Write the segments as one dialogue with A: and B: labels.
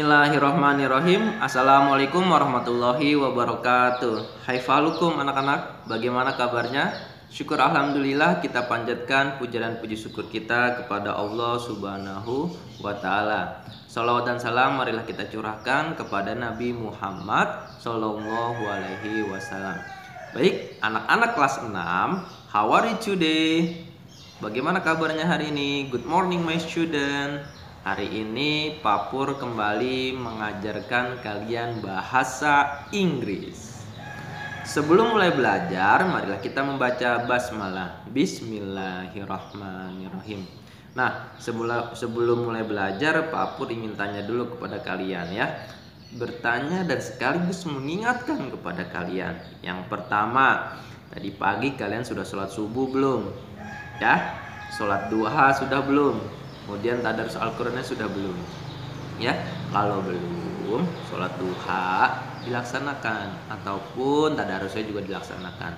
A: Bismillahirrahmanirrahim. Assalamualaikum warahmatullahi wabarakatuh. Hai falukum anak-anak, bagaimana kabarnya? Syukur alhamdulillah, kita panjatkan puja dan puji syukur kita kepada Allah subhanahu wa ta'ala. Salawat dan salam marilah kita curahkan kepada Nabi Muhammad sallallahu alaihi wasallam. Baik, anak-anak kelas 6, how are you today? Bagaimana kabarnya hari ini? Good morning my student. Hari ini Pak Pur kembali mengajarkan kalian bahasa Inggris. Sebelum mulai belajar, marilah kita membaca basmalah. Bismillahirrahmanirrahim. Nah, sebelum mulai belajar, Pak Pur ingin tanya dulu kepada kalian ya. Bertanya dan sekaligus mengingatkan kepada kalian. Yang pertama, tadi pagi kalian sudah sholat subuh belum? Ya, sholat duha sudah belum? Kemudian tadarus Al-Qur'annya sudah belum? Ya, kalau belum, sholat duha dilaksanakan ataupun tadarusnya juga dilaksanakan.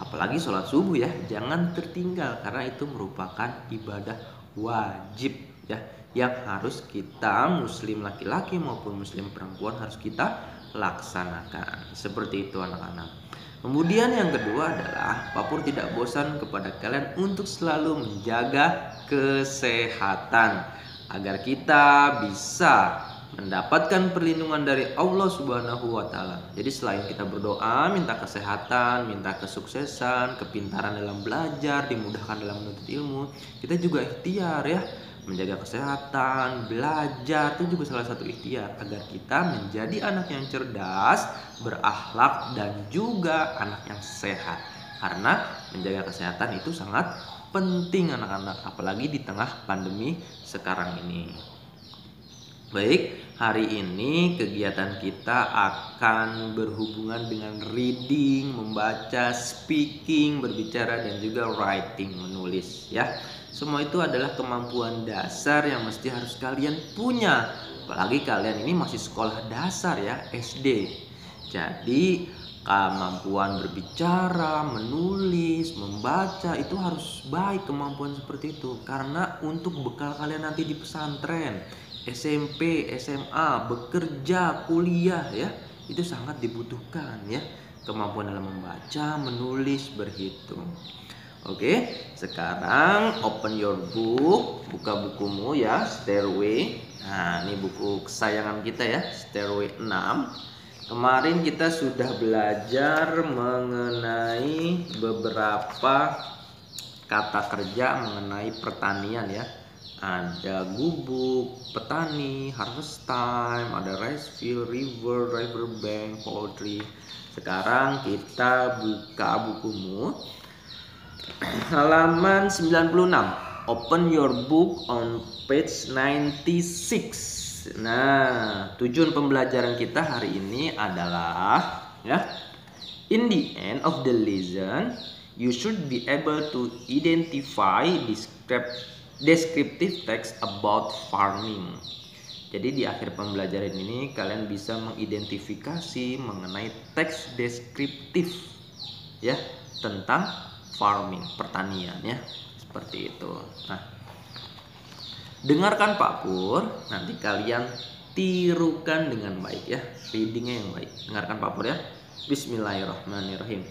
A: Apalagi sholat subuh ya, jangan tertinggal karena itu merupakan ibadah wajib ya, yang harus kita muslim laki-laki maupun muslim perempuan harus kita laksanakan. Seperti itu anak-anak. Kemudian yang kedua adalah Pak Pur tidak bosan kepada kalian untuk selalu menjaga kesehatan agar kita bisa mendapatkan perlindungan dari Allah Subhanahu wa taala. Jadi selain kita berdoa minta kesehatan, minta kesuksesan, kepintaran dalam belajar, dimudahkan dalam menuntut ilmu, kita juga ikhtiar ya, menjaga kesehatan, belajar itu juga salah satu ikhtiar agar kita menjadi anak yang cerdas, berakhlak dan juga anak yang sehat. Karena menjaga kesehatan itu sangat penting anak-anak, apalagi di tengah pandemi sekarang ini. Baik, hari ini kegiatan kita akan berhubungan dengan reading, membaca, speaking, berbicara dan juga writing, menulis ya. Semua itu adalah kemampuan dasar yang mesti harus kalian punya. Apalagi kalian ini masih sekolah dasar ya, SD. Jadi kemampuan berbicara, menulis, membaca itu harus baik kemampuan seperti itu. Karena untuk bekal kalian nanti di pesantren, SMP, SMA, bekerja, kuliah ya, itu sangat dibutuhkan ya. Kemampuan dalam membaca, menulis, berhitung. Oke, sekarang open your book, buka bukumu ya, Stairway. Nah, ini buku kesayangan kita ya, Stairway 6. Kemarin kita sudah belajar mengenai beberapa kata kerja mengenai pertanian ya. Ada gubuk, petani, harvest time, ada rice field, river, river bank, poultry. Sekarang kita buka bukumu. Halaman 96. Open your book on page 96. Nah, tujuan pembelajaran kita hari ini adalah ya, in the end of the lesson you should be able to identify descriptive text about farming. Jadi di akhir pembelajaran ini kalian bisa mengidentifikasi mengenai teks deskriptif ya tentang farming, pertanian ya, seperti itu. Nah, dengarkan Pak Pur, nanti kalian tirukan dengan baik ya, readingnya yang baik. Dengarkan Pak Pur ya. Bismillahirrahmanirrahim.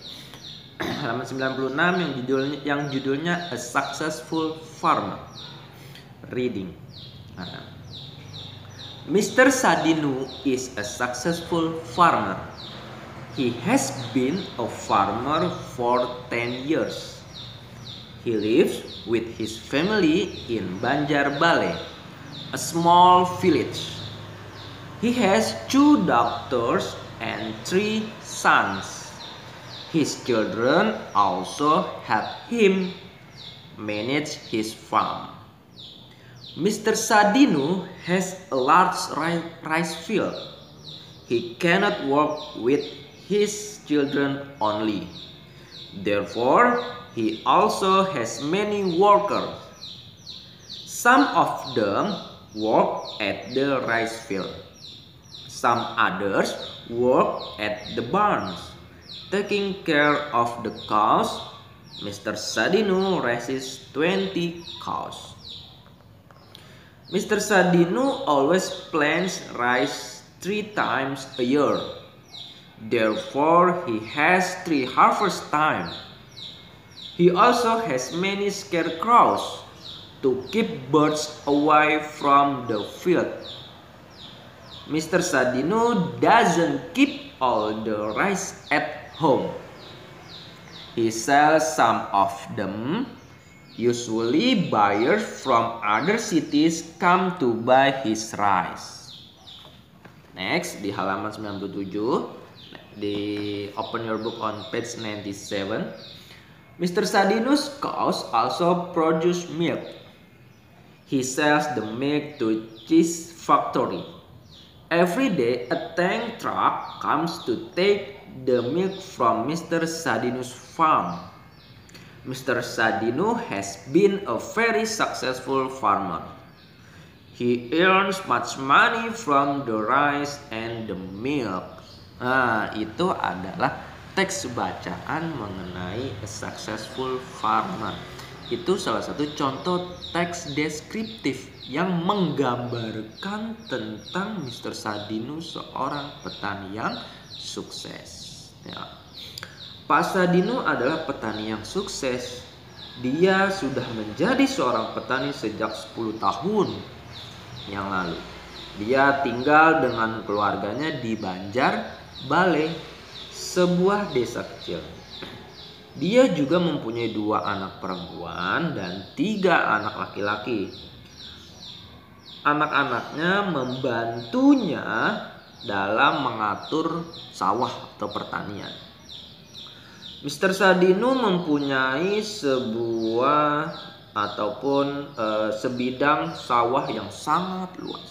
A: Halaman 96 yang judulnya A Successful Farmer. Reading. Mr. Sadinu is a successful farmer. He has been a farmer for 10 years. He lives with his family in Banjarbale, a small village. He has 2 daughters and 3 sons. His children also help him manage his farm. Mr. Sadinu has a large rice field. He cannot work with his children only. Therefore, he also has many workers. Some of them work at the rice field. Some others work at the barns, taking care of the cows. Mr. Sadinu raises 20 cows. Mr. Sadino always plants rice 3 times a year. Therefore, he has 3 harvest time. He also has many scarecrows to keep birds away from the field. Mr. Sadino doesn't keep all the rice at home. He sells some of them. Usually buyers from other cities come to buy his rice. Next, di halaman 97, open your book on page 97. Mr. Sadino's cows also produce milk. He sells the milk to cheese factory. Every day a tank truck comes to take the milk from Mr. Sadino's farm. Mr. Sadino has been a very successful farmer. He earns much money from the rice and the milk. Nah, itu adalah teks bacaan mengenai a successful farmer. Itu salah satu contoh teks deskriptif yang menggambarkan tentang Mr. Sadino seorang petani yang sukses. Ya. Pak Sadino adalah petani yang sukses. Dia sudah menjadi seorang petani sejak 10 tahun yang lalu. Dia tinggal dengan keluarganya di Banjar, Bale, sebuah desa kecil. Dia juga mempunyai 2 anak perempuan dan 3 anak laki-laki. Anak-anaknya membantunya dalam mengatur sawah atau pertanian. Mr. Sadino mempunyai sebuah ataupun sebidang sawah yang sangat luas,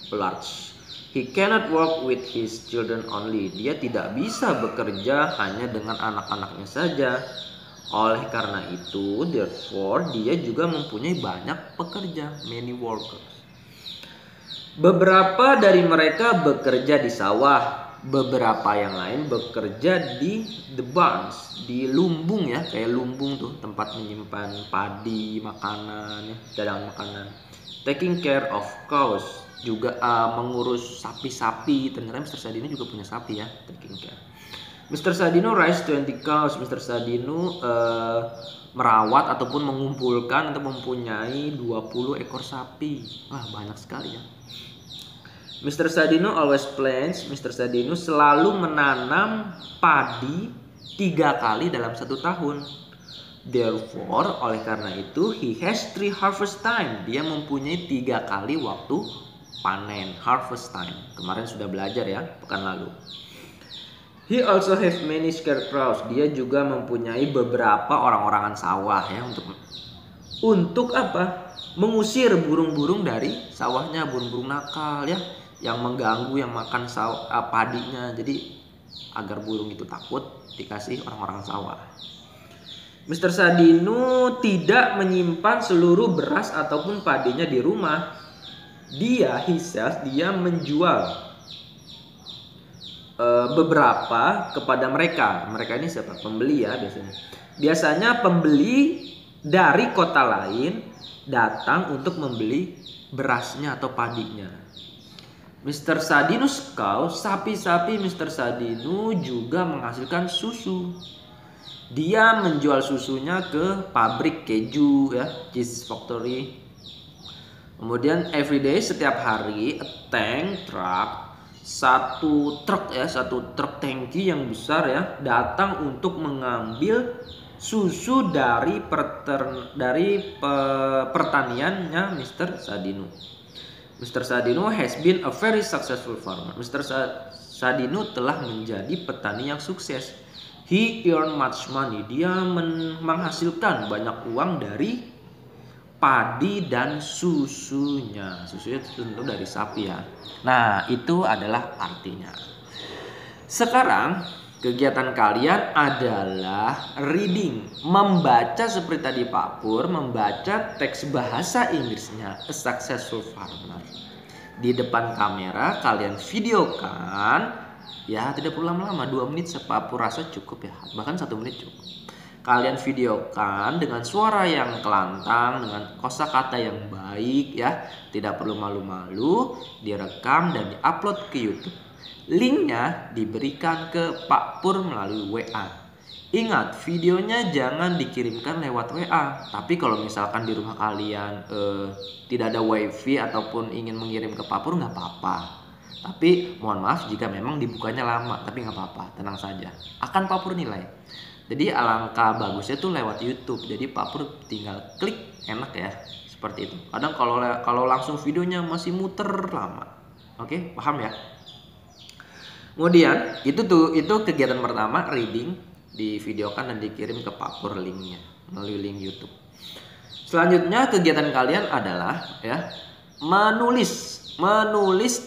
A: large. He cannot work with his children only. Dia tidak bisa bekerja hanya dengan anak-anaknya saja. Oleh karena itu, therefore, dia juga mempunyai banyak pekerja, many workers. Beberapa dari mereka bekerja di sawah, beberapa yang lain bekerja di the barns, di lumbung ya, kayak lumbung tuh tempat menyimpan padi, makanan, ya, cadangan makanan. Taking care of cows, juga mengurus sapi-sapi. Ternyata Mr. Sadino juga punya sapi ya, taking care. Mr. Sadino raised 20 cows. Mr. Sadino merawat ataupun mengumpulkan atau mempunyai 20 ekor sapi. Wah, banyak sekali ya. Mr. Sadino always plants. Mr. Sadino selalu menanam padi 3 kali dalam 1 tahun. Therefore, oleh karena itu, he has 3 harvest time. Dia mempunyai 3 kali waktu panen, harvest time. Kemarin sudah belajar ya, pekan lalu. He also have many scarecrows. Dia juga mempunyai beberapa orang-orangan sawah ya, untuk apa? Mengusir burung-burung dari sawahnya, burung-burung nakal ya, yang mengganggu, yang makan padinya. Jadi agar burung itu takut, dikasih orang-orang sawah. Mr. Sadino tidak menyimpan seluruh beras ataupun padinya di rumah. Dia menjual beberapa kepada mereka. Mereka ini siapa? Pembeli ya biasanya. Biasanya pembeli dari kota lain datang untuk membeli berasnya atau padinya. Mr. Sadino's cow, sapi-sapi Mr. Sadino juga menghasilkan susu. Dia menjual susunya ke pabrik keju ya, cheese factory. Kemudian everyday, setiap hari, a tank truck, satu truk tangki yang besar ya, datang untuk mengambil susu dari pertaniannya Mr. Sadino. Mr. Sadino has been a very successful farmer. Mr. Sadino telah menjadi petani yang sukses. He earned much money. Dia menghasilkan banyak uang dari padi dan susunya. Susunya tentu dari sapi ya. Nah, itu adalah artinya. Sekarang kegiatan kalian adalah reading, membaca seperti tadi Pak Pur, membaca teks bahasa Inggrisnya A Successful Farmer. Di depan kamera kalian videokan ya, tidak perlu lama-lama, 2 menit Pak Pur rasa cukup ya, bahkan 1 menit cukup. kalian videokan dengan suara yang kelantang, dengan kosakata yang baik ya, tidak perlu malu-malu, direkam dan diupload ke YouTube. Linknya diberikan ke Pak Pur melalui WA. Ingat, videonya jangan dikirimkan lewat WA. Tapi kalau misalkan di rumah kalian tidak ada wifi ataupun ingin mengirim ke Pak Pur, nggak apa-apa. Tapi mohon maaf jika memang dibukanya lama, tapi nggak apa-apa, tenang saja. Akan Pak Pur nilai. Jadi alangkah bagusnya tuh lewat YouTube. Jadi Pak Pur tinggal klik, enak ya, seperti itu. Kadang kalau langsung videonya masih muter lama. Oke, paham ya? Kemudian itu kegiatan pertama, reading, divideokan dan dikirim ke Pak Pur linknya melalui link YouTube. Selanjutnya kegiatan kalian adalah ya menulis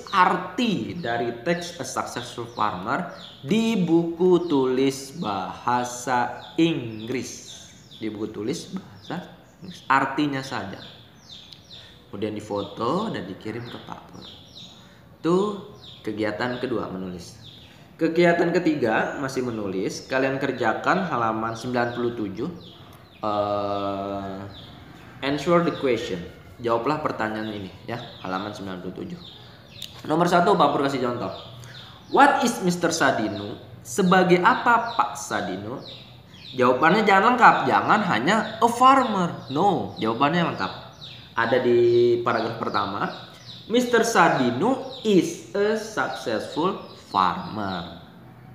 A: arti dari teks A Successful Farmer di buku tulis bahasa Inggris. Di buku tulis bahasa Inggris, artinya saja. Kemudian difoto dan dikirim ke Pak Pur. Itu kegiatan kedua, menulis. Kegiatan ketiga masih menulis. Kalian kerjakan halaman 97. Answer the question. Jawablah pertanyaan ini ya, halaman 97. Nomor 1 Pak Pur kasih contoh. What is Mr. Sadino? Sebagai apa Pak Sadino? Jawabannya jangan lengkap, jangan hanya a farmer. No, jawabannya lengkap. Ada di paragraf pertama. Mr. Sadino is a successful farmer.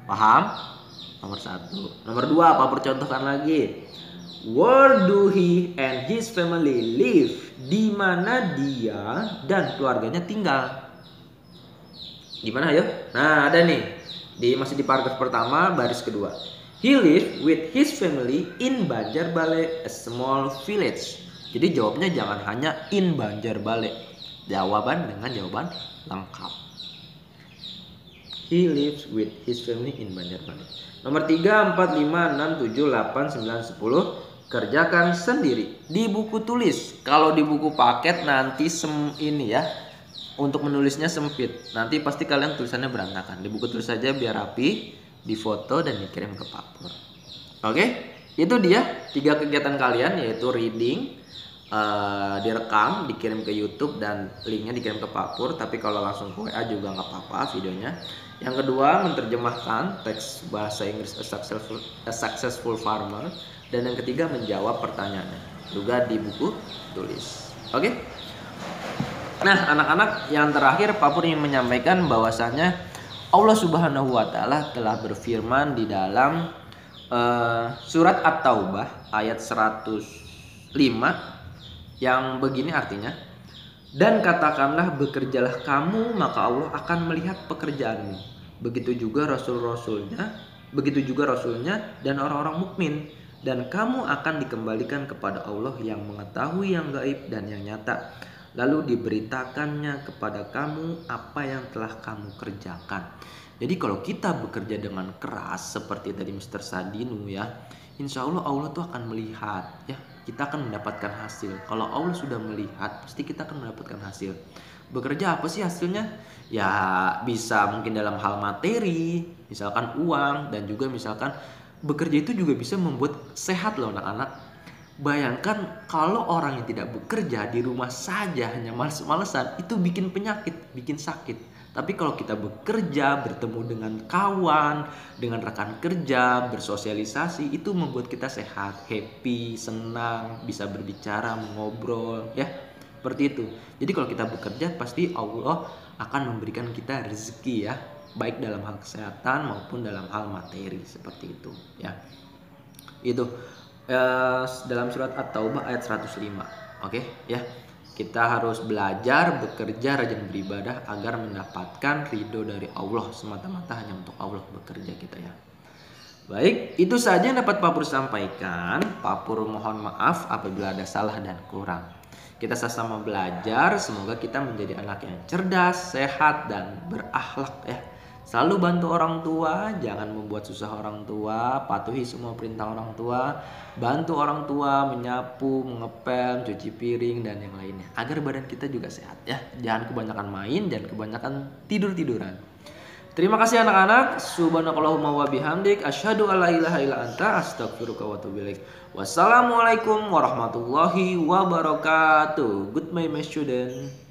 A: Paham? Nomor 1. Nomor 2 Pak Pur contohkan lagi. Where do he and his family live? Di mana dia dan keluarganya tinggal? Di mana ayo? Nah, ada nih. Masih di paragraf pertama, baris kedua. He live with his family in Banjarbale, a small village. Jadi jawabnya jangan hanya in Banjarbale. Jawaban dengan jawaban lengkap. He lives with his family in Banjarbale. Nomor 3, 4, 5, 6, 7, 8, 9, 10. Kerjakan sendiri di buku tulis. Kalau di buku paket nanti ini ya, untuk menulisnya sempit. Nanti pasti kalian tulisannya berantakan. Di buku tulis saja biar rapi, difoto dan dikirim ke Pak Pur. Oke, itu dia 3 kegiatan kalian, yaitu reading, direkam, dikirim ke YouTube dan linknya dikirim ke Pak Pur. Tapi kalau langsung ke WA juga nggak apa-apa videonya. Yang kedua, menerjemahkan teks bahasa Inggris A Successful Farmer. Dan yang ketiga, menjawab pertanyaannya juga di buku tulis. Oke. Nah, anak-anak, yang terakhir Pak Pur ingin menyampaikan bahwasanya Allah Subhanahu wa taala telah berfirman di dalam surat At-Taubah ayat 105 yang begini artinya, dan katakanlah bekerjalah kamu maka Allah akan melihat pekerjaanmu. Begitu juga rasulnya dan orang-orang mukmin, dan kamu akan dikembalikan kepada Allah yang mengetahui yang gaib dan yang nyata. Lalu diberitakannya kepada kamu apa yang telah kamu kerjakan. Jadi kalau kita bekerja dengan keras seperti tadi Mr. Sadino ya, insya Allah tuh akan melihat ya, kita akan mendapatkan hasil. Kalau Allah sudah melihat, pasti kita akan mendapatkan hasil. Bekerja apa sih hasilnya? Ya bisa mungkin dalam hal materi, misalkan uang, dan juga misalkan bekerja itu juga bisa membuat sehat loh anak-anak. Bayangkan kalau orang yang tidak bekerja di rumah saja hanya males-malesan, itu bikin penyakit, bikin sakit. Tapi kalau kita bekerja, bertemu dengan kawan, dengan rekan kerja, bersosialisasi, itu membuat kita sehat, happy, senang, bisa berbicara, mengobrol, ya. Seperti itu. Jadi kalau kita bekerja, pasti Allah akan memberikan kita rezeki ya, baik dalam hal kesehatan maupun dalam hal materi, seperti itu, ya. Itu dalam surat At-Taubah ayat 105. Oke, ya. Kita harus belajar, bekerja, rajin beribadah agar mendapatkan ridho dari Allah, semata-mata hanya untuk Allah bekerja kita ya. Baik, itu saja yang dapat Pak Pur sampaikan. Pak Pur mohon maaf apabila ada salah dan kurang. Kita sama-sama belajar, semoga kita menjadi anak yang cerdas, sehat, dan berakhlak ya. Selalu bantu orang tua, jangan membuat susah orang tua, patuhi semua perintah orang tua, bantu orang tua menyapu, mengepel, cuci piring, dan yang lainnya, agar badan kita juga sehat ya. Jangan kebanyakan main, jangan kebanyakan tidur-tiduran. Terima kasih anak-anak. Subhanakallahumma wa bihamdik asyhadu alla ilaha illa anta astaghfiruka wa atubu ilaik. Wassalamualaikum warahmatullahi wabarakatuh. Goodbye my student.